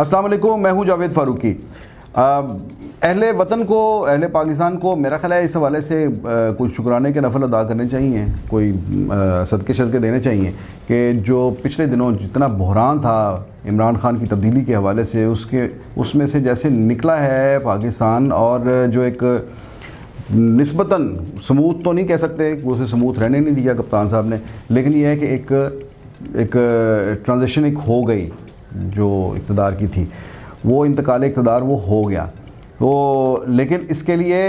अस्सलाम वालेकुम, मैं हूं जावेद फ़ारूकी। अहले वतन को, अहले पाकिस्तान को मेरा ख्याल है इस हवाले से कुछ शुक्राने के नफल अदा करने चाहिए, कोई सदक़े शदक़े देने चाहिए कि जो पिछले दिनों जितना बहरान था इमरान खान की तब्दीली के हवाले से, उसमें से जैसे निकला है पाकिस्तान, और जो एक निस्बतन स्मूथ तो नहीं कह सकते, उसे स्मूथ रहने नहीं दिया कप्तान साहब ने, लेकिन यह है कि एक ट्रांजिशन एक हो गई जो इक़्तिदार की थी, वो इंतकाल इक़्तिदार वो हो गया। तो लेकिन इसके लिए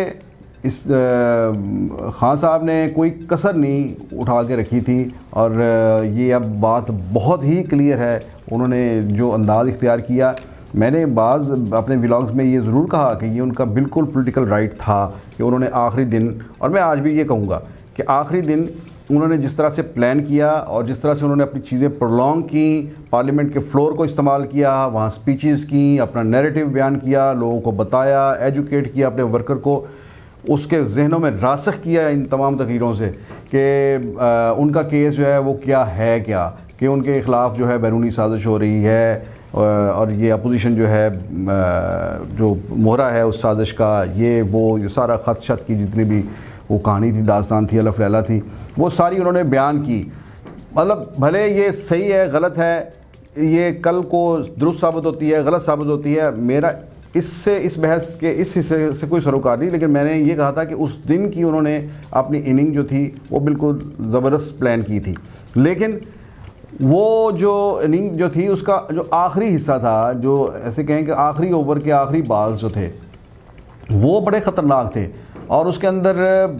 इस खान साहब ने कोई कसर नहीं उठा के रखी थी, और ये अब बात बहुत ही क्लियर है। उन्होंने जो अंदाज़ इख्तियार किया, मैंने बाज़ अपने व्लॉग्स में ये ज़रूर कहा कि ये उनका बिल्कुल पॉलिटिकल राइट था कि उन्होंने आखिरी दिन, और मैं आज भी ये कहूँगा कि आखिरी दिन उन्होंने जिस तरह से प्लान किया और जिस तरह से उन्होंने अपनी चीज़ें प्रोलॉन्ग की, पार्लियामेंट के फ्लोर को इस्तेमाल किया, वहाँ स्पीचेस की, अपना नैरेटिव बयान किया, लोगों को बताया, एजुकेट किया अपने वर्कर को, उसके जहनों में रासख किया इन तमाम तकरीरों से कि उनका केस जो है वो क्या है, क्या कि उनके ख़िलाफ़ जो है बैरूनी साजिश हो रही है, और ये अपोजिशन जो है जो मोहरा है उस साजिश का, ये सारा ख़त शत की जितनी भी वो कहानी थी, दास्तान थी, अलफ लैला थी, वो सारी उन्होंने बयान की। मतलब भले ये सही है गलत है, ये कल को दुरुस्त साबित होती है, गलत साबित होती है, मेरा इससे इस बहस के इस हिस्से से कोई सरोकार नहीं, लेकिन मैंने ये कहा था कि उस दिन की उन्होंने अपनी इनिंग जो थी वो बिल्कुल ज़बरदस्त प्लान की थी, लेकिन वो जो इनिंग जो थी उसका जो आखिरी हिस्सा था, जो ऐसे कहें कि आखिरी ओवर के आखिरी बाल्स जो थे वो बड़े ख़तरनाक थे, और उसके अंदर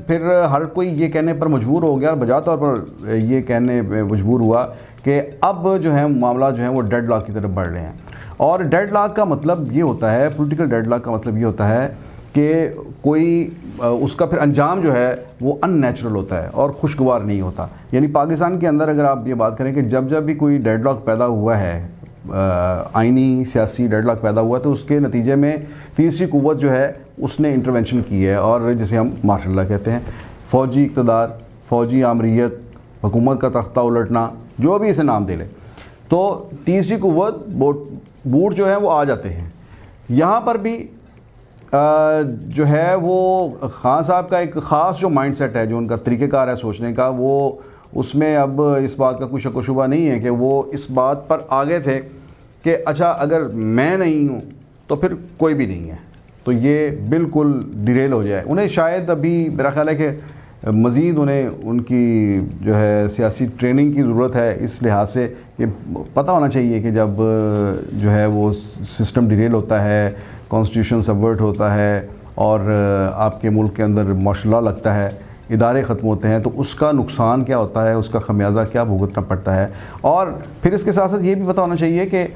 फिर हर कोई ये कहने पर मजबूर हो गया, बजा तौर पर ये कहने पे मजबूर हुआ कि अब जो है मामला जो है वो डेडलॉक की तरफ बढ़ रहे हैं। और डेडलॉक का मतलब ये होता है, पॉलिटिकल डेडलॉक का मतलब ये होता है कि कोई उसका फिर अंजाम जो है वो अननेचुरल होता है और खुशगवार नहीं होता। यानी पाकिस्तान के अंदर अगर आप ये बात करें कि जब भी कोई डेडलॉक पैदा हुआ है, आइनी सियासी डेडलॉक पैदा हुआ, तो उसके नतीजे में तीसरी कुव्वत जो है उसने इंटरवेंशन की है, और जिसे हम मार्शल लॉ कहते हैं, फ़ौजी इक़्तिदार, फ़ौजी आमरीत, हुकूमत का तख्ता उलटना, जो भी इसे नाम दे ले, तो तीसरी कुव्वत बूट जो है वो आ जाते हैं। यहाँ पर भी जो है वो खान साहब का एक ख़ास जो माइंडसेट है, जो उनका तरीक़ेकार है सोचने का, वो उसमें अब इस बात का कोई शक व शुबा नहीं है कि वो इस बात पर आ गए थे कि अच्छा अगर मैं नहीं हूँ तो फिर कोई भी नहीं है, तो ये बिल्कुल डिरेल हो जाए। उन्हें शायद अभी मेरा ख्याल है कि मज़ीद उन्हें उनकी जो है सियासी ट्रेनिंग की ज़रूरत है, इस लिहाज से ये पता होना चाहिए कि जब जो है वो सिस्टम डिरेल होता है, कॉन्स्टिट्यूशन सबवर्ट होता है, और आपके मुल्क के अंदर मार्शल लॉ लगता है, इदारे ख़त्म होते हैं, तो उसका नुकसान क्या होता है, उसका खमियाजा क्या भुगतना पड़ता है। और फिर इसके साथ साथ ये भी पता होना चाहिए कि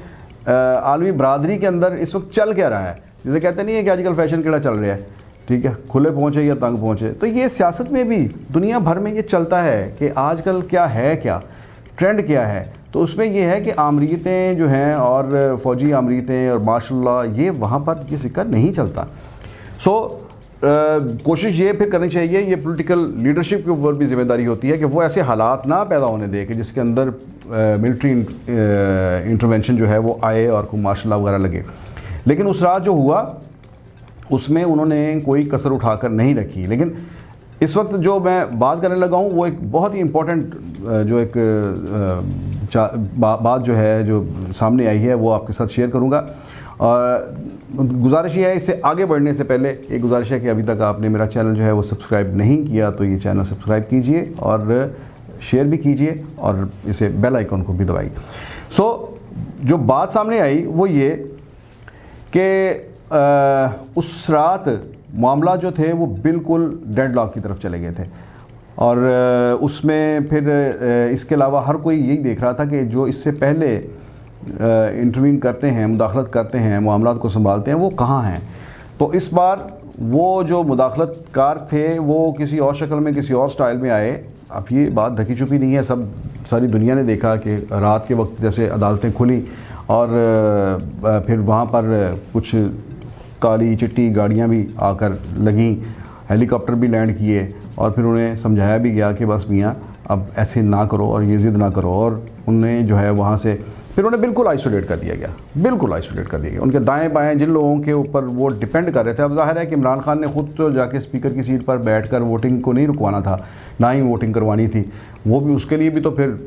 आलमी बरादरी के अंदर इस वक्त चल क्या रहा है। जैसे कहते नहीं है कि आजकल फैशन केड़ा चल रहा है, ठीक है, खुले पहुँचे या तंग पहुँचे, तो ये सियासत में भी दुनिया भर में ये चलता है कि आजकल क्या है, क्या ट्रेंड क्या है। तो उसमें यह है कि आमरीतें जो हैं और फ़ौजी आमरीतें और मार्शल लॉ, ये वहाँ पर ये सिक्का नहीं चलता। कोशिश ये फिर करनी चाहिए, ये पॉलिटिकल लीडरशिप के ऊपर भी जिम्मेदारी होती है कि वो ऐसे हालात ना पैदा होने दे कि जिसके अंदर मिलिट्री इंटरवेंशन जो है वो आए और कोई मार्शल लॉ वगैरह लगे। लेकिन उस रात जो हुआ उसमें उन्होंने कोई कसर उठाकर नहीं रखी। लेकिन इस वक्त जो मैं बात करने लगा हूँ वो एक बहुत ही इम्पोर्टेंट जो एक बात जो है जो सामने आई है वो आपके साथ शेयर करूँगा। गुजारिश ये है, इससे आगे बढ़ने से पहले एक गुजारिश है कि अभी तक आपने मेरा चैनल जो है वो सब्सक्राइब नहीं किया तो ये चैनल सब्सक्राइब कीजिए और शेयर भी कीजिए और इसे बेल आइकन को भी दबाइए। जो बात सामने आई वो ये कि उस रात मामला जो थे वो बिल्कुल डेडलॉक की तरफ चले गए थे, और उसमें फिर इसके अलावा हर कोई यही देख रहा था कि जो इससे पहले इंटरवीन करते हैं, मुदाखलत करते हैं, मामलात को संभालते हैं, वो कहाँ हैं। तो इस बार वो जो मुदाखलतकार थे वो किसी और शक्ल में, किसी और स्टाइल में आए। अब ये बात ढकी छुपी नहीं है, सारी दुनिया ने देखा कि रात के वक्त जैसे अदालतें खुली और फिर वहाँ पर कुछ काली चिट्टी गाड़ियाँ भी आकर लगीं, हेलीकॉप्टर भी लैंड किए, और फिर उन्हें समझाया भी गया कि बस मियाँ अब ऐसे ना करो और ये ज़िद ना करो, और उन्हें जो है वहाँ से फिर उन्हें बिल्कुल आइसोलेट कर दिया गया, बिल्कुल आइसोलेट कर दिया गया। उनके दाएं बाएं जिन लोगों के ऊपर वो डिपेंड कर रहे थे, अब जाहिर है कि इमरान खान ने खुद तो जाके स्पीकर की सीट पर बैठकर वोटिंग को नहीं रुकवाना था, ना ही वोटिंग करवानी थी, वो भी उसके लिए भी तो फिर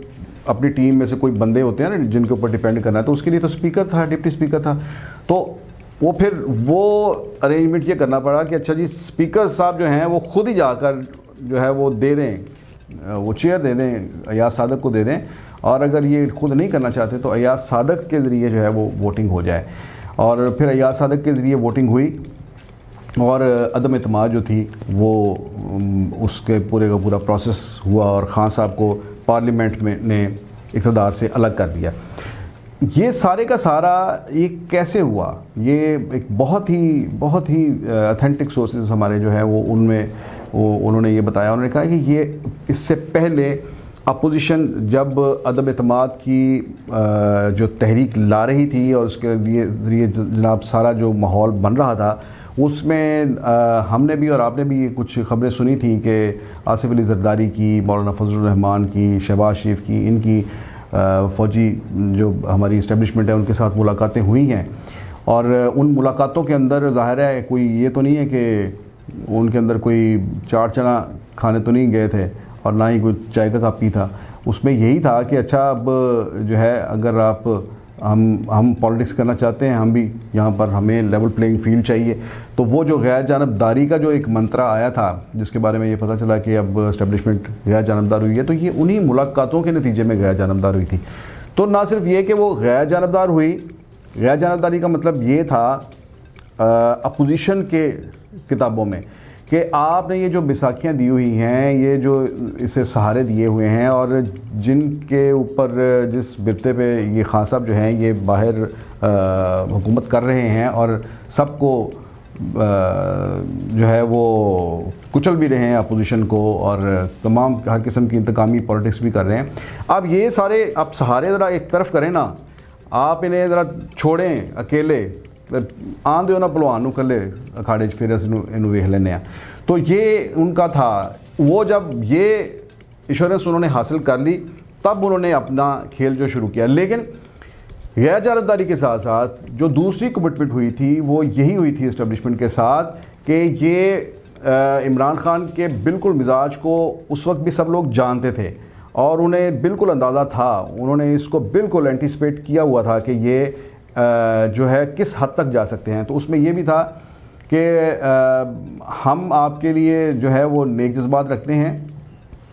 अपनी टीम में से कोई बंदे होते हैं ना जिनके ऊपर डिपेंड करना है, तो उसके लिए तो स्पीकर था, डिप्टी स्पीकर था। तो वो फिर वो अरेंजमेंट ये करना पड़ा कि अच्छा जी स्पीकर साहब जो हैं वो खुद ही जाकर जो है वो दे दें, वो चेयर दे दें, अयाज सादक को दे दें, और अगर ये खुद नहीं करना चाहते तो अयाज सादक के ज़रिए जो है वो वोटिंग हो जाए। और फिर अयाज सादक के ज़रिए वोटिंग हुई और अदम एतमाद जो थी वो उसके पूरे का पूरा प्रोसेस हुआ और ख़ान साहब को पार्लियामेंट में ने इक़्तिदार से अलग कर दिया। ये सारे का सारा ये कैसे हुआ, ये एक बहुत ही ऑथेंटिक सोर्सेज हमारे जो है वो उनमें उन्होंने ये बताया। उन्होंने कहा कि ये इससे पहले अपोजिशन जब अदम एतमाद की जो तहरीक ला रही थी और उसके लिए जनाब सारा जो माहौल बन रहा था, उसमें हमने भी और आपने भी कुछ खबरें सुनी थी कि आसिफ अली जरदारी की, मौलाना फजलुर रहमान की, शहबाज शरीफ की, इनकी फ़ौजी जो हमारी इस्टेब्लिशमेंट है उनके साथ मुलाकातें हुई हैं। और उन मुलाकातों के अंदर ज़ाहिर है कोई ये तो नहीं है कि उनके अंदर कोई चाट चना खाने तो नहीं गए थे और ना ही कोई चाय का कप पी था। उसमें यही था कि अच्छा अब जो है अगर आप हम पॉलिटिक्स करना चाहते हैं, हम भी यहाँ पर हमें लेवल प्लेइंग फील्ड चाहिए। तो वो जो गैर जानबदारी का जो एक मंत्रा आया था जिसके बारे में ये पता चला कि अब इस्टेब्लिशमेंट गैर जानबदार हुई है, तो ये उन्हीं मुलाकातों के नतीजे में गैर जानबदार हुई थी। तो ना सिर्फ ये कि वो गैर जानबदार हुई, गैर जानबदारी का मतलब ये था अपोजिशन के किताबों में कि आपने ये जो बैसाखियाँ दी हुई हैं, ये जो इसे सहारे दिए हुए हैं और जिनके ऊपर जिस बिरते पे ये खान साहब जो हैं ये बाहर हुकूमत कर रहे हैं और सबको जो है वो कुचल भी रहे हैं अपोजिशन को और तमाम हर किस्म की इंतकामी पॉलिटिक्स भी कर रहे हैं। अब ये सारे आप सहारे ज़रा एक तरफ करें ना, आप इन्हें ज़रा छोड़ें अकेले, आन दो ना भलवान नूं कल्ले अखाड़े च फिर इनू वेख लेने। तो ये उनका था। वो जब ये इंश्योरेंस उन्होंने हासिल कर ली तब उन्होंने अपना खेल जो शुरू किया। लेकिन गैर जानबदारी के साथ साथ जो दूसरी कमिटमेंट हुई थी वो यही हुई थी इस्टेब्लिशमेंट के साथ कि ये इमरान खान के बिल्कुल मिजाज को उस वक्त भी सब लोग जानते थे और उन्हें बिल्कुल अंदाज़ा था, उन्होंने इसको बिल्कुल एंटिसिपेट किया हुआ था कि ये जो है किस हद तक जा सकते हैं। तो उसमें यह भी था कि हम आपके लिए जो है वो नेक जज्बात रखते हैं,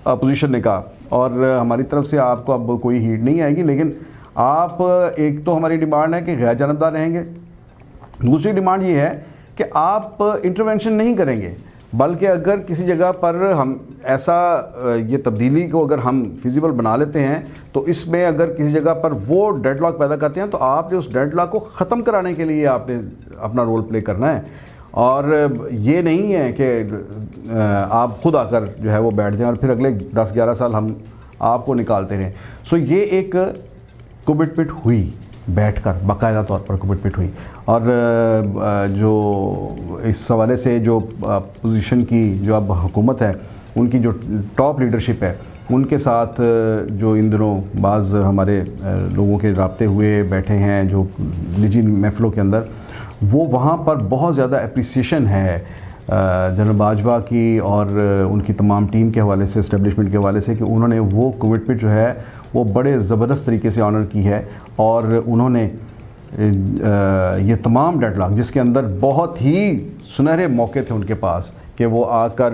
अपोजिशन ने कहा, और हमारी तरफ से आपको अब कोई हीट नहीं आएगी, लेकिन आप एक तो हमारी डिमांड है कि गैर जानबदार रहेंगे, दूसरी डिमांड ये है कि आप इंटरवेंशन नहीं करेंगे, बल्कि अगर किसी जगह पर हम ऐसा ये तब्दीली को अगर हम फिजिबल बना लेते हैं तो इसमें अगर किसी जगह पर वो डेडलॉक पैदा करते हैं तो आपने उस डेडलॉक को ख़त्म कराने के लिए आपने अपना रोल प्ले करना है। और ये नहीं है कि आप खुद आकर जो है वो बैठ जाएं और फिर अगले 10-11 साल हम आपको निकालते रहें। सो ये एक कमिटमेंट हुई, बैठकर बाकायदा तौर पर कमिटमेंट हुई। और जो इस हवाले से जो पोजीशन की जो अब हुकूमत है उनकी जो टॉप लीडरशिप है उनके साथ जो इन दिनों बाज़ हमारे लोगों के राब्ते हुए बैठे हैं जो निजी महफ़िलों के अंदर, वो वहाँ पर बहुत ज़्यादा अप्रिसिएशन है जनरल बाजवा की और उनकी तमाम टीम के हवाले से, इस्टेब्लिशमेंट के हवाले से, कि उन्होंने वो कमिटमेंट जो है वो बड़े ज़बरदस्त तरीके से ऑनर की है। और उन्होंने ये तमाम डेडलॉक जिसके अंदर बहुत ही सुनहरे मौके थे उनके पास कि वो आकर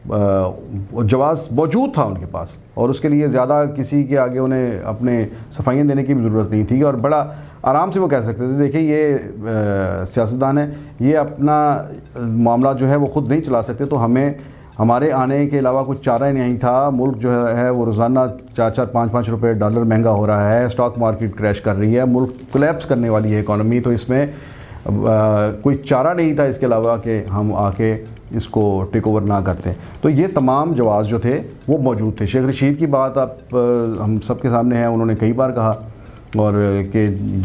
जवाब मौजूद था उनके पास और उसके लिए ज़्यादा किसी के आगे उन्हें अपने सफाइयाँ देने की भी ज़रूरत नहीं थी और बड़ा आराम से वो कह सकते थे देखिए ये सियासतदान है, ये अपना मामला जो है वो ख़ुद नहीं चला सकते, तो हमें हमारे आने के अलावा कुछ चारा ही नहीं था। मुल्क जो है वो रोज़ाना 4-4, 5-5 रुपये डॉलर महंगा हो रहा है, स्टॉक मार्केट क्रैश कर रही है, मुल्क कोलैप्स करने वाली है इकॉनमी, तो इसमें कोई चारा नहीं था इसके अलावा कि हम आके इसको टेक ओवर ना करते। तो ये तमाम जवाब जो थे वो मौजूद थे। शेख रशीद की बात आप हम सब के सामने है, उन्होंने कई बार कहा और कि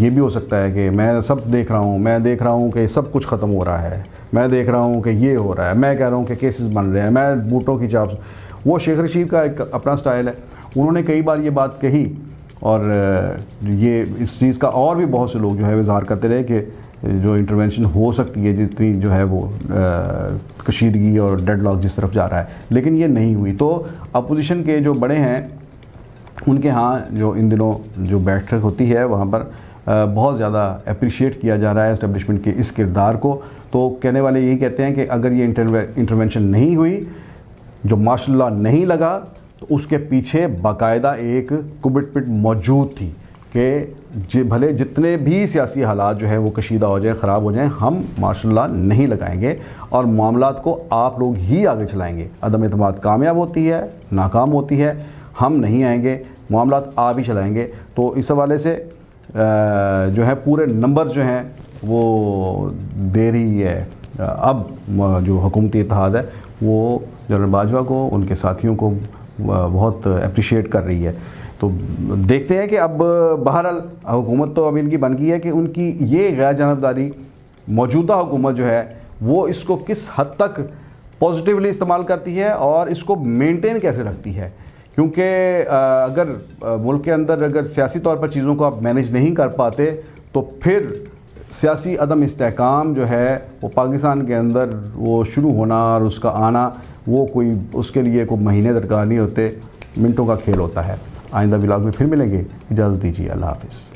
ये भी हो सकता है कि मैं सब देख रहा हूँ, मैं देख रहा हूँ कि सब कुछ ख़त्म हो रहा है, मैं देख रहा हूँ कि ये हो रहा है, मैं कह रहा हूँ कि केसेस बन रहे हैं, मैं बूटों की चाप। वो शेख रशीद का एक अपना स्टाइल है। उन्होंने कई बार ये बात कही और ये इस चीज़ का और भी बहुत से लोग जो है इज़हार करते रहे कि जो इंटरवेंशन हो सकती है, जितनी जो है वो कशीदगी और डेडलॉक जिस तरफ जा रहा है, लेकिन ये नहीं हुई। तो अपोजिशन के जो बड़े हैं उनके यहाँ जो इन दिनों जो बैठक होती है वहाँ पर बहुत ज़्यादा अप्रिशिएट किया जा रहा है इस्टेब्लिशमेंट के इस किरदार को। तो कहने वाले यही कहते हैं कि अगर ये इंटरवेंशन नहीं हुई, जो मार्शल लॉ नहीं लगा, तो उसके पीछे बाकायदा एक कुबिट पिट मौजूद थी कि भले जितने भी सियासी हालात जो है वो कशीदा हो जाए, ख़राब हो जाएं, हम मार्शल लॉ नहीं लगाएंगे और मामलात को आप लोग ही आगे चलाएंगे। अदम एतमाद कामयाब होती है, नाकाम होती है, हम नहीं आएंगे, मामलात आप ही चलाएंगे। तो इस हवाले से जो है पूरे नंबर जो हैं वो दे रही है अब जो हुकूमती इत्तेहाद है वो जनरल बाजवा को, उनके साथियों को बहुत अप्रिशिएट कर रही है। तो देखते हैं कि अब बहरहाल हुकूमत तो अब इनकी बन गई है कि उनकी ये गैर जानबदारी मौजूदा हुकूमत जो है वो इसको किस हद तक पॉजिटिवली इस्तेमाल करती है और इसको मेंटेन कैसे रखती है। क्योंकि अगर मुल्क के अंदर अगर सियासी तौर पर चीज़ों को आप मैनेज नहीं कर पाते तो फिर सियासी अदम इस्तेहकाम जो है वो पाकिस्तान के अंदर वो शुरू होना और उसका आना, वो कोई उसके लिए कोई महीने दरकार नहीं होते, मिनटों का खेल होता है। आइंदा व्लॉग में फिर मिलेंगे, इजाज़त दीजिए, अल्लाह हाफ़िज़।